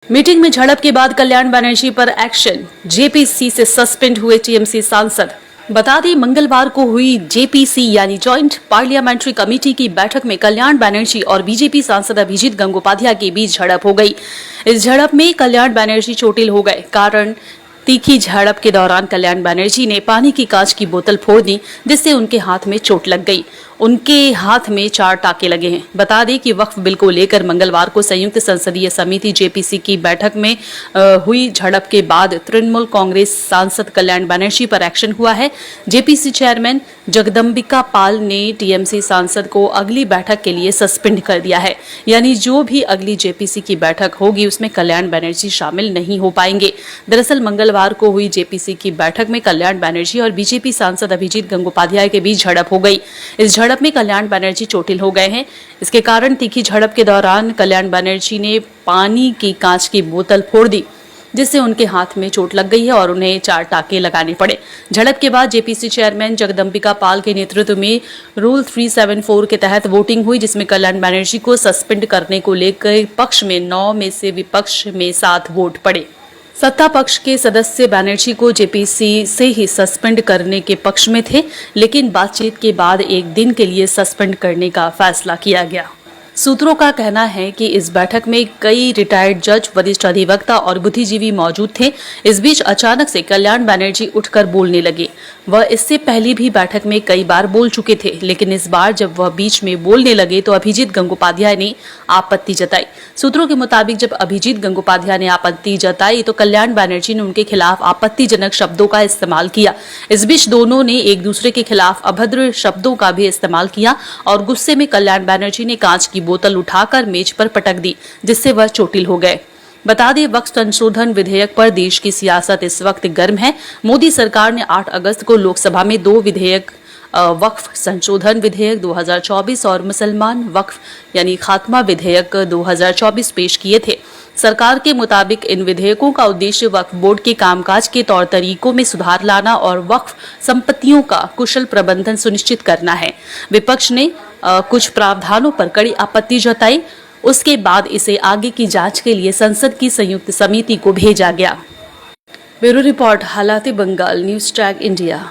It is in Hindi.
मीटिंग में झड़प के बाद कल्याण बनर्जी पर एक्शन, जेपीसी से सस्पेंड हुए टीएमसी सांसद। बता दें, मंगलवार को हुई जेपीसी यानी जॉइंट पार्लियामेंट्री कमेटी की बैठक में कल्याण बनर्जी और बीजेपी सांसद अभिजीत गंगोपाध्याय के बीच झड़प हो गई। इस झड़प में कल्याण बनर्जी चोटिल हो गए। कारण, तीखी झड़प के दौरान कल्याण बनर्जी ने पानी की कांच की बोतल फोड़ दी, जिससे उनके हाथ में चोट लग गई। उनके हाथ में 4 टाके लगे हैं। बता दें कि वक्फ बिल को लेकर मंगलवार को संयुक्त संसदीय समिति जेपीसी की बैठक में हुई झड़प के बाद तृणमूल कांग्रेस सांसद कल्याण बनर्जी पर एक्शन हुआ है। जेपीसी चेयरमैन जगदम्बिका पाल ने टीएमसी सांसद को अगली बैठक के लिए सस्पेंड कर दिया है। यानी जो भी अगली जेपीसी की बैठक होगी उसमें कल्याण बनर्जी शामिल नहीं हो पाएंगे। दरअसल मंगलवार को हुई जेपीसी की बैठक में कल्याण बनर्जी और बीजेपी सांसद अभिजीत गंगोपाध्याय के बीच झड़प हो गई। इस झड़प में कल्याण बनर्जी चोटिल हो गए हैं। इसके कारण तीखी झड़प के दौरान कल्याण बनर्जी ने पानी की कांच की बोतल फोड़ दी, जिससे उनके हाथ में चोट लग गई है और उन्हें 4 टाके लगाने पड़े। झड़प के बाद जेपीसी चेयरमैन जगदम्बिका पाल के नेतृत्व में रूल 374 के तहत वोटिंग हुई, जिसमें कल्याण बनर्जी को सस्पेंड करने को लेकर पक्ष में 9 में से विपक्ष में 7 वोट पड़े। सत्ता पक्ष के सदस्य बनर्जी को जेपीसी से ही सस्पेंड करने के पक्ष में थे, लेकिन बातचीत के बाद एक दिन के लिए सस्पेंड करने का फैसला किया गया। सूत्रों का कहना है कि इस बैठक में कई रिटायर्ड जज, वरिष्ठ अधिवक्ता और बुद्धिजीवी मौजूद थे। इस बीच अचानक से कल्याण बनर्जी उठकर बोलने लगे। वह इससे पहले भी बैठक में कई बार बोल चुके थे, लेकिन इस बार जब वह बीच में बोलने लगे तो अभिजीत गंगोपाध्याय ने आपत्ति जताई। सूत्रों के मुताबिक जब अभिजीत गंगोपाध्याय ने आपत्ति जताई तो कल्याण बनर्जी ने उनके खिलाफ आपत्तिजनक शब्दों का इस्तेमाल किया। इस बीच दोनों ने एक दूसरे के खिलाफ अभद्र शब्दों का भी इस्तेमाल किया और गुस्से में कल्याण बनर्जी ने कांच की बोतल उठाकर मेज पर पटक दी, जिससे वह चोटिल हो गए। बता दें, वक्फ संशोधन विधेयक पर देश की सियासत इस वक्त गर्म है। मोदी सरकार ने 8 अगस्त को लोकसभा में 2 विधेयक, वक्फ संशोधन विधेयक 2024 और मुसलमान वक्फ यानी खात्मा विधेयक 2024 पेश किए थे। सरकार के मुताबिक इन विधेयकों का उद्देश्य वक्फ बोर्ड के कामकाज के तौर तरीकों में सुधार लाना और वक्फ संपत्तियों का कुशल प्रबंधन सुनिश्चित करना है। विपक्ष ने कुछ प्रावधानों पर कड़ी आपत्ति जताई। उसके बाद इसे आगे की जांच के लिए संसद की संयुक्त समिति को भेजा गया। ब्यूरो रिपोर्ट, हालात बंगाल, न्यूज़ टैग इंडिया।